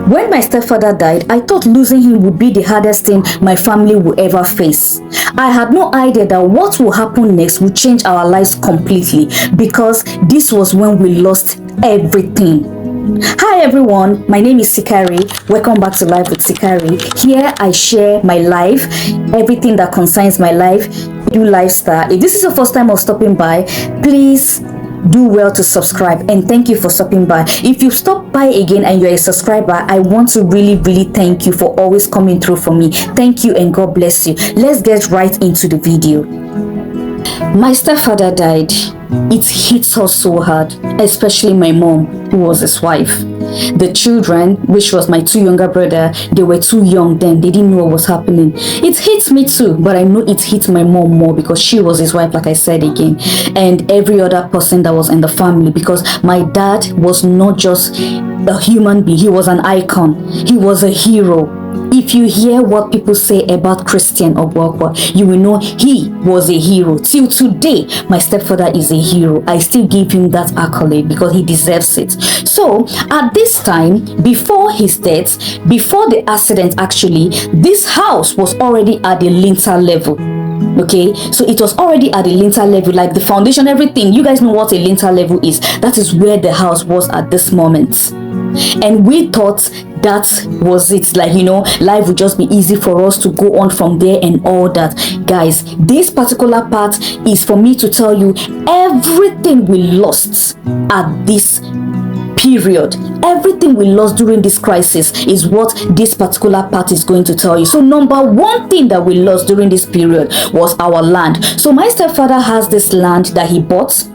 When my stepfather died, I thought losing him would be the hardest thing my family would ever face. I had no idea that what will happen next would change our lives completely, because this was when we lost everything. Hi everyone, my name is Sikari. Welcome back to Life with Sikari. Here I share my life, everything that concerns my life, do lifestyle. If this is your first time of stopping by, please do well to subscribe, and thank you for stopping by. If you stop by again and you're a subscriber, I want to really thank you for always coming through for me. Thank you and God bless you. Let's get right into the video. My stepfather died. It hits us so hard, especially my mom, who was his wife. The children, which was my two younger brother, they were too young then. They didn't know what was happening. It hit me too, but I know it hit my mom more because she was his wife, like I said again, and every other person that was in the family, because my dad was not just a human being, he was an icon. He was a hero. If you hear what people say about Christian Obuakwa, you will know he was a hero. Till today, my stepfather is a hero. I still give him that accolade because he deserves it. So, at this time, before his death, before the accident actually, this house was already at the lintel level. Okay, so it was already at the lintel level, like the foundation, everything. You guys know what a lintel level is. That is where the house was at this moment. And we thought that was it, like, you know, life would just be easy for us to go on from there and all that. Guys, this particular part is for me to tell you everything we lost at this period. Everything we lost during this crisis is what this particular part is going to tell you. So number one thing that we lost during this period was our land. So my stepfather has this land that he bought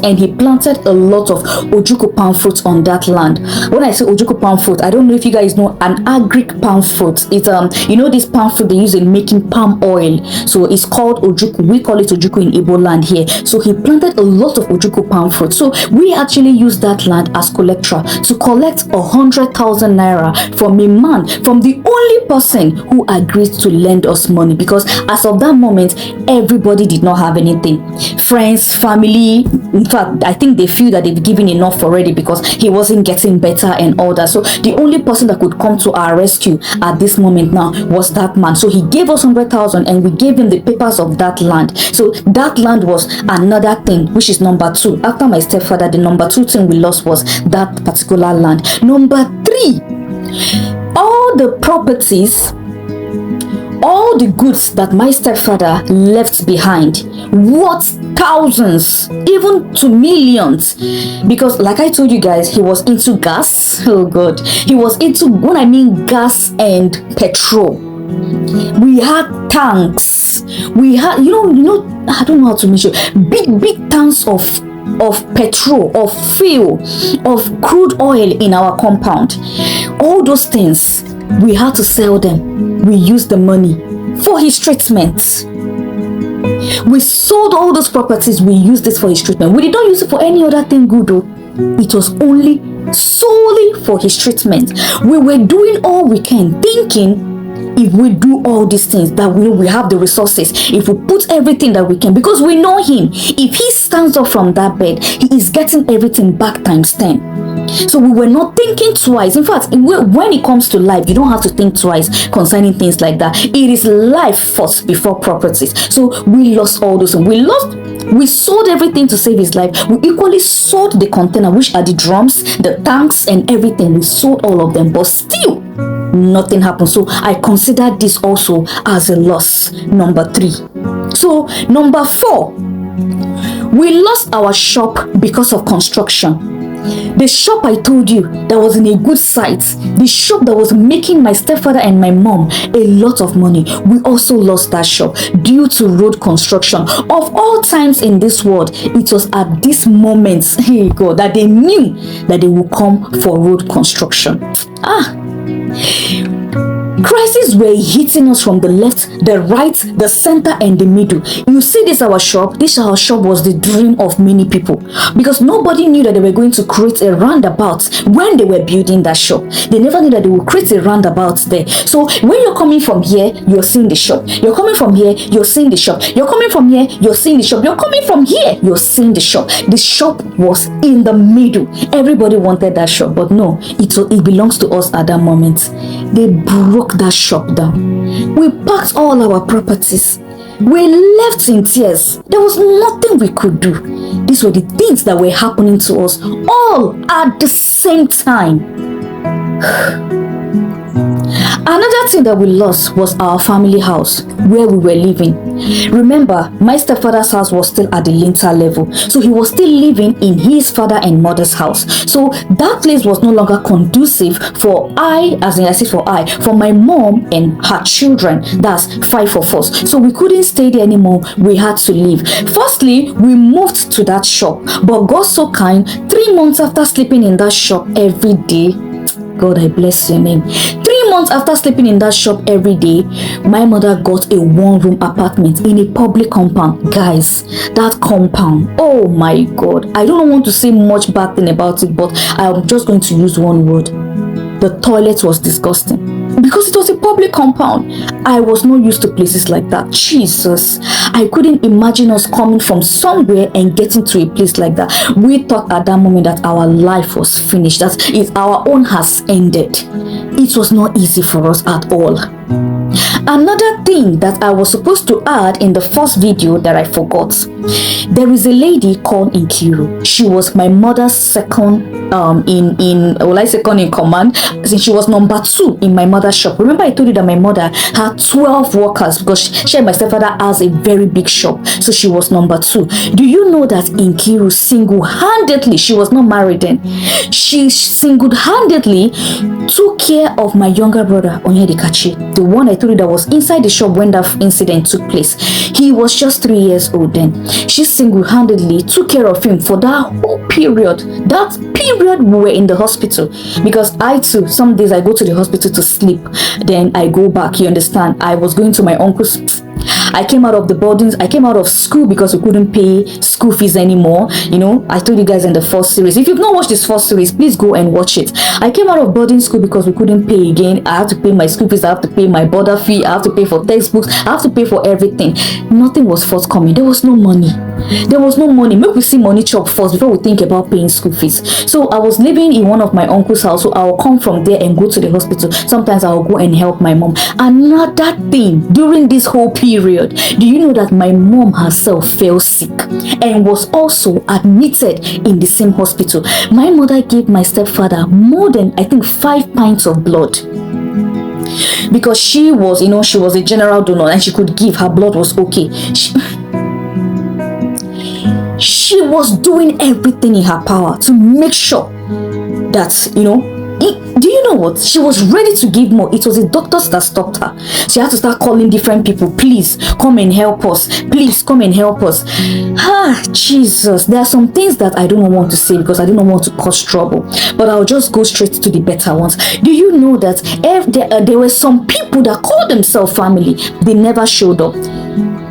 and he planted a lot of ojuku palm fruits on that land. When I say ojuku palm fruit, I don't know if you guys know an agric palm fruit. It's you know this palm fruit they use in making palm oil. So it's called ojuku. We call it ojuku in Igbo land here. So he planted a lot of ojuku palm fruit. So we actually used that land as collector to collect 100,000 naira from a man, from the only person who agreed to lend us money, because as of that moment everybody did not have anything. Friends, family, in fact, I think they feel that they've given enough already because he wasn't getting better and all that. So the only person that could come to our rescue at this moment now was that man. So he gave us 100,000 and we gave him the papers of that land. So that land was another thing, which is number two. After my stepfather, the number two thing we lost was that particular land. Number three, all the properties, all the goods that my stepfather left behind, worth thousands, even to millions, because like I told you guys, he was into gas. Oh god, he was into, when I mean gas and petrol, we had tanks, we had, you know, I don't know how to measure, big tanks of petrol, of fuel, of crude oil in our compound. All those things, we had to sell them. We used the money for his treatment. We sold all those properties. We used this for his treatment. We did not use it for any other thing good though. It was only solely for his treatment. We were doing all we can, thinking if we do all these things that we have the resources, if we put everything that we can, because we know him, if he stands up from that bed, he is getting everything back times 10. So we were not thinking twice. In fact, when it comes to life, you don't have to think twice concerning things like that. It is life first before properties. So we lost all those. We sold everything to save his life. We equally sold the container, which are the drums, the tanks and everything. We sold all of them, but still nothing happened. So I consider this also as a loss. Number three. So number four, we lost our shop because of construction. The shop I told you that was in a good site, the shop that was making my stepfather and my mom a lot of money, we also lost that shop due to road construction. Of all times in this world, it was at this moment, hey God, that they knew that they would come for road construction. Crises were hitting us from the left, the right, the center, and the middle. You see this our shop. This our shop was the dream of many people because nobody knew that they were going to create a roundabout when they were building that shop. They never knew that they would create a roundabout there. So when you're coming from here, you're seeing the shop. You're coming from here, you're seeing the shop. You're coming from here, you're seeing the shop. You're coming from here, you're seeing the shop. The shop was in the middle. Everybody wanted that shop, but no, it belongs to us at that moment. They broke that shop down. We packed all our properties. We left in tears. There was nothing we could do. These were the things that were happening to us all at the same time. Another thing that we lost was our family house where we were living. Remember, my stepfather's house was still at the lintel level, so he was still living in his father and mother's house. So that place was no longer conducive for for my mom and her children. That's 5 of us. So we couldn't stay there anymore. We had to leave. Firstly, we moved to that shop, but God so kind, 3 months after sleeping in that shop every day, God, I bless your name. 3 months after sleeping in that shop every day, my mother got a 1-room apartment in a public compound. Guys, that compound, oh my God. I don't want to say much bad thing about it, but I'm just going to use one word. The toilet was disgusting. Because it was a public compound. I was not used to places like that. Jesus, I couldn't imagine us coming from somewhere and getting to a place like that. We thought at that moment that our life was finished, that our own has ended. It was not easy for us at all. Another thing that I was supposed to add in the first video that I forgot. There is a lady called Nkiru. She was my mother's second in command, since she was number 2 in my mother's shop. Remember I told you that my mother had 12 workers because she and my stepfather has a very big shop, so she was number 2. Do you know that Nkiru single-handedly, she was not married then, she single-handedly took care of my younger brother Onyedikachi, the one I told you that was inside the shop when that incident took place. He was just 3 years old then. She single-handedly took care of him for that whole period. That period we were in the hospital, because I too, some days I go to the hospital to sleep, then I go back. You understand? I was going to my uncle's. I came out of the boardings. I came out of school because we couldn't pay school fees anymore. You know, I told you guys in the first series. If you've not watched this first series, please go and watch it. I came out of boarding school because we couldn't pay again. I have to pay my school fees. I have to pay my border fee. I have to pay for textbooks. I have to pay for everything. Nothing was forthcoming. There was no money. There was no money. Make we see money chop first before we think about paying school fees. So I was living in one of my uncle's house. So I will come from there and go to the hospital. Sometimes I will go and help my mom. Another thing, during this whole period, do you know that my mom herself fell sick and was also admitted in the same hospital? My mother gave my stepfather more than, I think, 5 pints of blood. Because she was, she was a general donor and she could give. Her blood was okay. She was doing everything in her power to make sure that, do you know what? She was ready to give more. It was the doctors that stopped her. She had to start calling different people. Please come and help us. Please come and help us. Jesus. There are some things that I don't want to say because I don't want to cause trouble. But I'll just go straight to the better ones. Do you know that there were some people that called themselves family? They never showed up.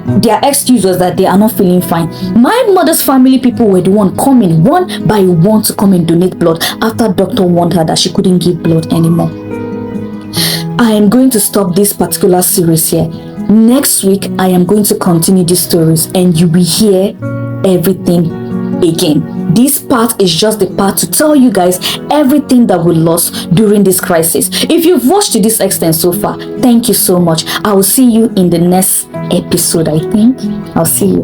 Their excuse was that they are not feeling fine. My mother's family people were the one coming one by one to come and donate blood after doctor warned her that she couldn't give blood anymore. I am going to stop this particular series here. Next week, I am going to continue these stories and you will hear everything again. This part is just the part to tell you guys everything that we lost during this crisis. If you've watched to this extent so far, thank you so much. I will see you in the next episode, I think. I'll see you.